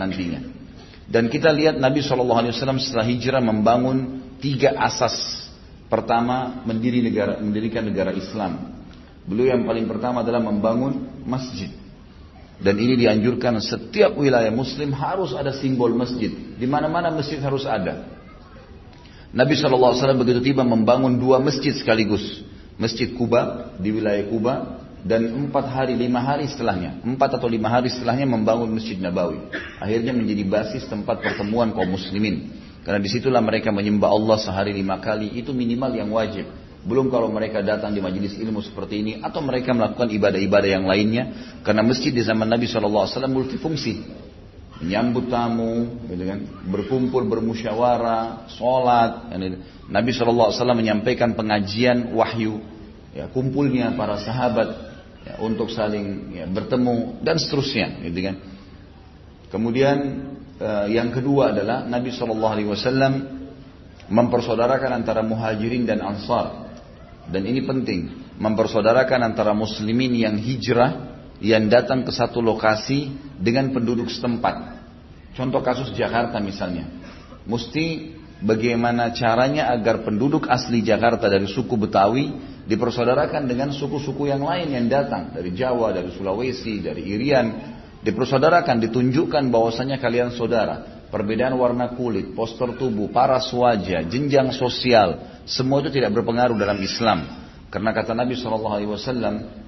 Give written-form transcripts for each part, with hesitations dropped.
nantinya. Dan kita lihat Nabi SAW setelah hijrah membangun 3 asas. Pertama, mendirikan negara Islam. Beliau yang paling pertama adalah membangun masjid. Dan ini dianjurkan setiap wilayah muslim harus ada simbol masjid. Di mana-mana masjid harus ada. Nabi SAW begitu tiba membangun 2 masjid sekaligus. Masjid Kuba di wilayah Kuba. Dan 4 hari 5 hari setelahnya, 4 atau 5 hari setelahnya membangun Masjid Nabawi. Akhirnya menjadi basis tempat pertemuan kaum muslimin. Karena disitulah mereka menyembah Allah sehari 5 kali, itu minimal yang wajib. Belum kalau mereka datang di majelis ilmu seperti ini, atau mereka melakukan ibadah-ibadah yang lainnya. Karena masjid di zaman Nabi SAW multifungsi. Menyambut tamu, gitu kan, berkumpul, bermusyawarah, sholat. Nabi SAW menyampaikan pengajian wahyu, ya, kumpulnya para sahabat, ya, untuk saling, ya, bertemu dan seterusnya, gitu kan. Kemudian yang kedua adalah Nabi SAW mempersaudarakan antara muhajirin dan ansar. Dan ini penting, mempersaudarakan antara muslimin yang hijrah, yang datang ke satu lokasi dengan penduduk setempat. Contoh kasus Jakarta misalnya, mesti bagaimana caranya agar penduduk asli Jakarta dari suku Betawi dipersaudarakan dengan suku-suku yang lain yang datang dari Jawa, dari Sulawesi, dari Irian, dipersaudarakan, ditunjukkan bahwasanya kalian saudara. Perbedaan warna kulit, postur tubuh, paras wajah, jenjang sosial, semua itu tidak berpengaruh dalam Islam. Karena kata Nabi SAW,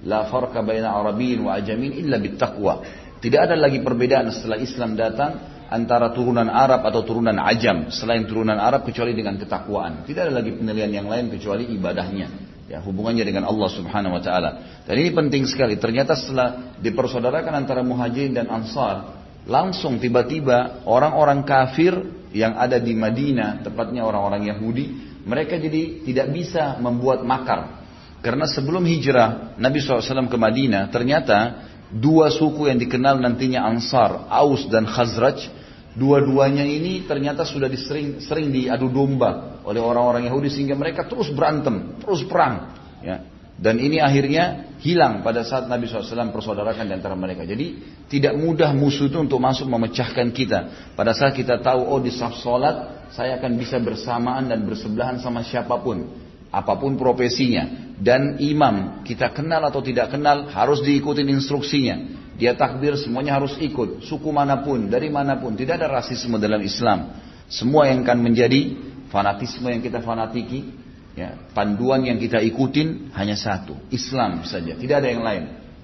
la farqa baina Arabiyyin wa ajamin illa bittaqwa. Tidak ada lagi perbedaan setelah Islam datang antara turunan Arab atau turunan Ajam, selain turunan Arab, kecuali dengan ketakwaan. Tidak ada lagi penilaian yang lain kecuali ibadahnya. Ya, hubungannya dengan Allah Subhanahu wa taala. Dan ini penting sekali. Ternyata setelah dipersaudarakan antara muhajirin dan ansar, langsung tiba-tiba orang-orang kafir yang ada di Madinah, tepatnya orang-orang Yahudi, mereka jadi tidak bisa membuat makar. Karena sebelum hijrah Nabi SAW ke Madinah, ternyata 2 suku yang dikenal nantinya Ansar, Aus dan Khazraj, dua-duanya ini ternyata sudah sering diadu domba oleh orang-orang Yahudi, sehingga mereka terus berantem, terus perang, ya. Dan ini akhirnya hilang pada saat Nabi SAW persaudarakan di antara mereka. Jadi tidak mudah musuh itu untuk masuk memecahkan kita. Pada saat kita tahu, oh di saf sholat saya akan bisa bersamaan dan bersebelahan sama siapapun, apapun profesinya. Dan imam, kita kenal atau tidak kenal, harus diikutin instruksinya. Dia takbir, semuanya harus ikut. Suku manapun, dari manapun. Tidak ada rasisme dalam Islam. Semua yang akan menjadi fanatisme yang kita fanatiki, ya, panduan yang kita ikutin hanya satu, Islam saja. Tidak ada yang lain.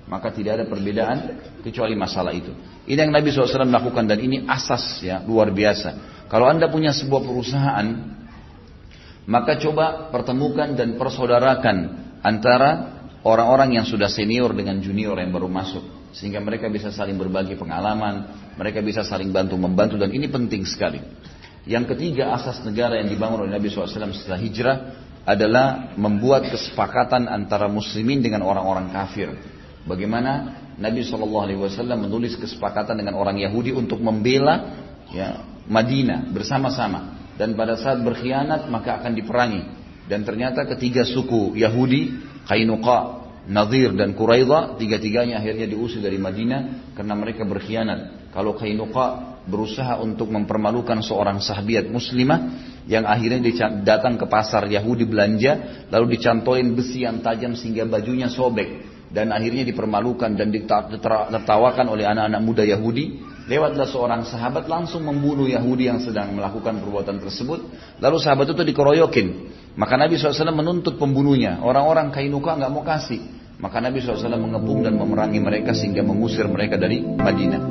Maka tidak ada perbedaan kecuali masalah itu. Ini yang Nabi SAW lakukan, dan ini asas, ya, luar biasa. Kalau Anda punya sebuah perusahaan, maka coba pertemukan dan persaudarakan antara orang-orang yang sudah senior dengan junior yang baru masuk, sehingga mereka bisa saling berbagi pengalaman, mereka bisa saling bantu-membantu, dan ini penting sekali. Yang ketiga, asas negara yang dibangun oleh Nabi SAW setelah hijrah adalah membuat kesepakatan antara muslimin dengan orang-orang kafir. Bagaimana Nabi SAW menulis kesepakatan dengan orang Yahudi untuk membela, ya, Madinah bersama-sama. Dan pada saat berkhianat maka akan diperangi. Dan ternyata ketiga suku Yahudi, Qainuqa, Nadhir dan Quraidah, tiga-tiganya akhirnya diusir dari Madinah karena mereka berkhianat. Kalau Qainuqa berusaha untuk mempermalukan seorang sahabiat muslimah yang akhirnya datang ke pasar Yahudi belanja, lalu dicantolin besi yang tajam sehingga bajunya sobek, dan akhirnya dipermalukan dan ditertawakan oleh anak-anak muda Yahudi. Lewatlah seorang sahabat langsung membunuh Yahudi yang sedang melakukan perbuatan tersebut. Lalu sahabat itu dikeroyokin. Maka Nabi SAW menuntut pembunuhnya. Orang-orang Qainuqa nggak mau kasih. Maka Nabi SAW mengepung dan memerangi mereka sehingga mengusir mereka dari Madinah.